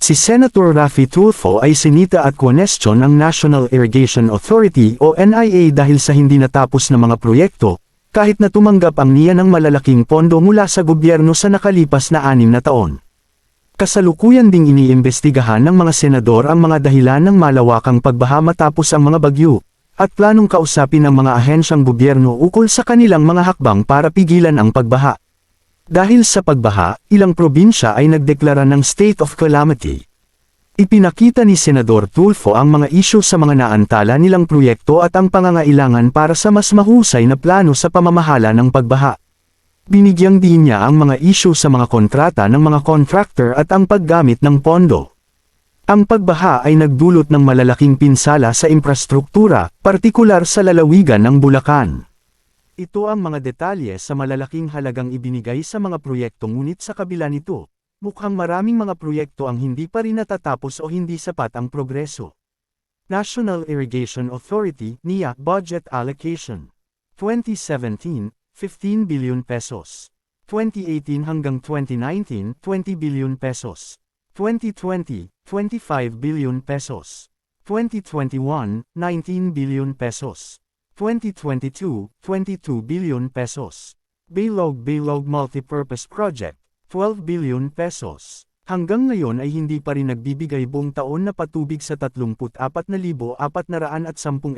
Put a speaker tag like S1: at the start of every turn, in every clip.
S1: Si Senator Raffy Tulfo ay sinita at kwenestyon ng National Irrigation Authority o NIA dahil sa hindi natapos na mga proyekto, kahit na tumanggap ang NIA ng malalaking pondo mula sa gobyerno sa nakalipas na 6 na taon. Kasalukuyan ding iniimbestigahan ng mga senador ang mga dahilan ng malawakang pagbaha matapos ang mga bagyo, at planong kausapin ang mga ahensyang gobyerno ukol sa kanilang mga hakbang para pigilan ang pagbaha. Dahil sa pagbaha, ilang probinsya ay nagdeklara ng state of calamity. Ipinakita ni Senador Tulfo ang mga isyu sa mga naantala nilang proyekto at ang pangangailangan para sa mas mahusay na plano sa pamamahala ng pagbaha. Binigyang din niya ang mga isyu sa mga kontrata ng mga contractor at ang paggamit ng pondo. Ang pagbaha ay nagdulot ng malalaking pinsala sa infrastruktura, partikular sa lalawigan ng Bulacan. Ito ang mga detalye sa malalaking halagang ibinigay sa mga proyekto ngunit sa kabila nito, mukhang maraming mga proyekto ang hindi pa rin natatapos o hindi sapat ang progreso. National Irrigation Authority, NIA, Budget Allocation. 2017, 15 billion pesos. 2018 hanggang 2019, 20 billion pesos. 2020, 25 billion pesos. 2021, 19 billion pesos. 2022, 22 billion pesos. Baylog Multipurpose Project, 12 billion pesos. Hanggang ngayon ay hindi pa rin nagbibigay buong taon na patubig sa 34,410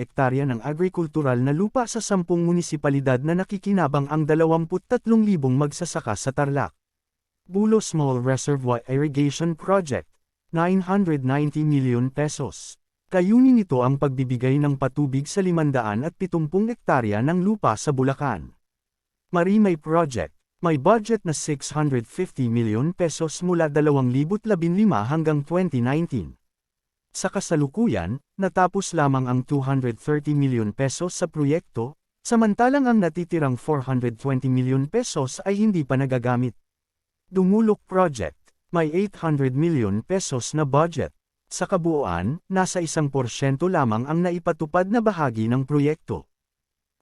S1: hektarya ng agrikultural na lupa sa 10 munisipalidad na nakikinabang ang 23,000 magsasaka sa Tarlac. Bulo Small Reservoir Irrigation Project, 990 million pesos. Layunin nito ang pagbibigay ng patubig sa 570 hektarya ng lupa sa Bulacan. Marimay Project, may budget na 650 million pesos mula 2015 hanggang 2019. Sa kasalukuyan, natapos lamang ang 230 million pesos sa proyekto, samantalang ang natitirang 420 million pesos ay hindi pa nagagamit. Dumulok Project, may 800 million pesos na budget. Sa kabuuan, nasa 1% lamang ang naipatupad na bahagi ng proyekto.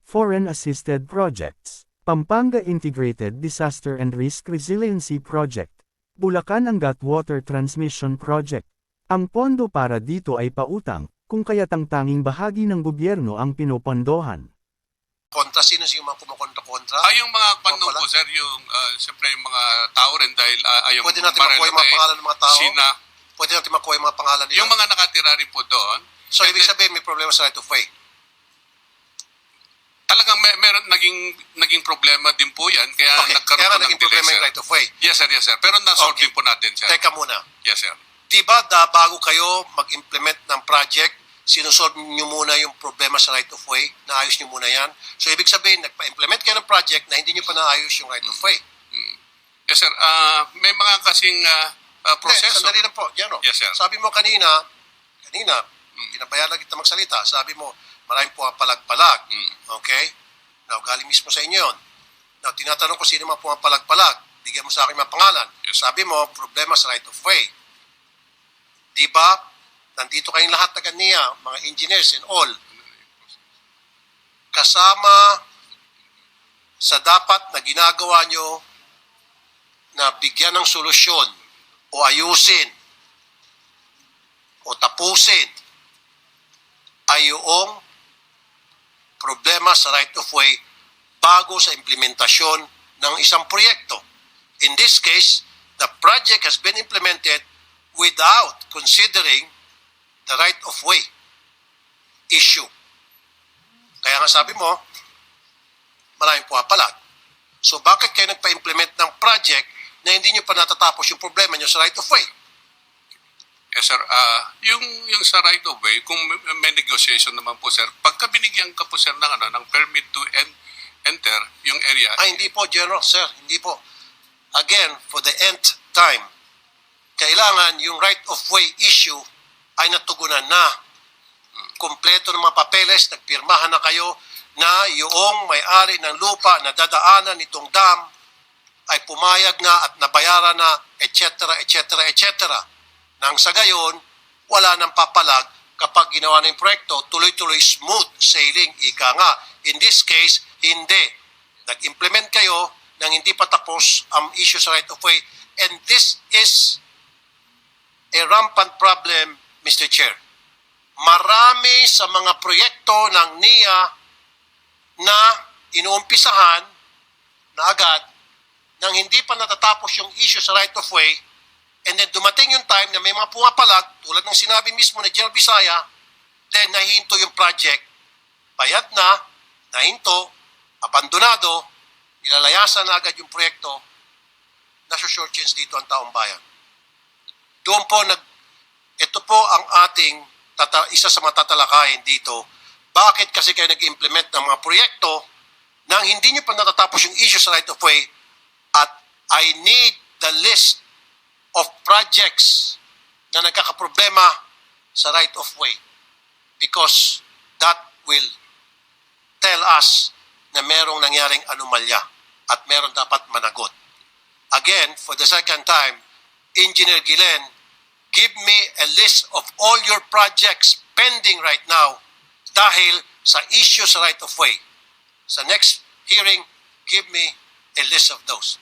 S1: Foreign Assisted Projects, Pampanga Integrated Disaster and Risk Resiliency Project, Bulacan Angat Water Transmission Project. Ang pondo para dito ay pautang, kung kaya't ang tanging bahagi ng gobyerno ang pinopondohan.
S2: Kontra, sino yung mga kumukontra-kontra?
S3: Yung mga pandong po, sir, yung, siyempre yung mga tao rin dahil ayaw
S2: Pwede natin makuha yung mga pangalan ng mga tao?
S3: Sina,
S2: Pwede natin makuha yung mga pangalan nila?
S3: yung mga nakatira rin po doon.
S2: So, ibig sabihin may problema sa right of way?
S3: Talagang meron naging problema din po yan, kaya
S2: Okay,
S3: nagkaroon
S2: kaya
S3: po ng
S2: naging
S3: delay,
S2: problema
S3: sir.
S2: yung right of way.
S3: Yes, sir, yes, sir. Pero na-solve
S2: Okay.
S3: din po natin, sir.
S2: Teka muna.
S3: Yes, sir.
S2: Diba bago kayo mag-implement ng project, sinusolve nyo muna yung problema sa right of way, naayos nyo muna yan. So, ibig sabihin, nagpa-implement kayo ng project na hindi nyo pa naayos yung right of way.
S3: Yes, sir. May mga kasing proseso.
S2: Sandali lang po, Jano.
S3: Yes, sir.
S2: Sabi mo kanina, pinabayaan lang kita magsalita, sabi mo, maraming pumapalag-palag. Okay? Now, galing mismo sa inyo yun. Now, tinatanong ko sino mga pumapalag-palag. Bigyan mo sa akin mga pangalan.
S3: Yes.
S2: Sabi mo, problema sa right of way. Di ba? Nandito kayong lahat na ganiya, mga engineers and all. Kasama sa dapat na ginagawa nyo na bigyan ng solusyon o ayusin o tapusin ay yung problema sa right of way bago sa implementasyon ng isang proyekto. In this case, the project has been implemented without considering the right of way issue. Kaya nga sabi mo, maraming puwapalag. So bakit kayo nagpa-implement ng project na hindi nyo pa natatapos yung problema nyo sa right of way?
S3: Yes, sir. Yung sa right of way, kung may negotiation naman po, sir, pagka binigyan ka po, sir, ng permit to enter yung area.
S2: Hindi po, General, sir. Hindi po. Again, for the nth time, kailangan yung right of way issue ay natugunan na. Kompleto ng mga papeles, nagpirmahan na kayo na yung may-ari ng lupa na dadaanan nitong dam ay pumayag na at nabayaran na, etc., etc., etc. Nang sa gayon, wala nang papalag kapag ginawa ng proyekto, tuloy-tuloy smooth sailing, ika nga. In this case, hindi. Nag-implement kayo nang hindi pa tapos ang issue sa right of way, and this is a rampant problem, Mr. Chair. Marami sa mga proyekto ng NIA na inuumpisahan na agad nang hindi pa natatapos yung issue sa right of way, and then dumating yung time na may mga pumapalag, tulad ng sinabi mismo ni General Bisaya, then nahinto yung project, bayad na, nahinto, abandonado, nilalayasan na agad yung proyekto, nasa-short chance dito ang taong bayan. Doon po, ito po ang ating isa sa matatalakayin dito. Bakit kasi kayo nag-implement ng mga proyekto nang hindi nyo pa natatapos yung issue sa right of way, at I need the list of projects na nagkakaproblema sa right of way, because that will tell us na merong nangyaring anomalya at meron dapat managot. Again, for the second time, Engineer Guillen, give me a list of all your projects pending right now dahil sa issue sa right of way. Sa next hearing, give me a list of those.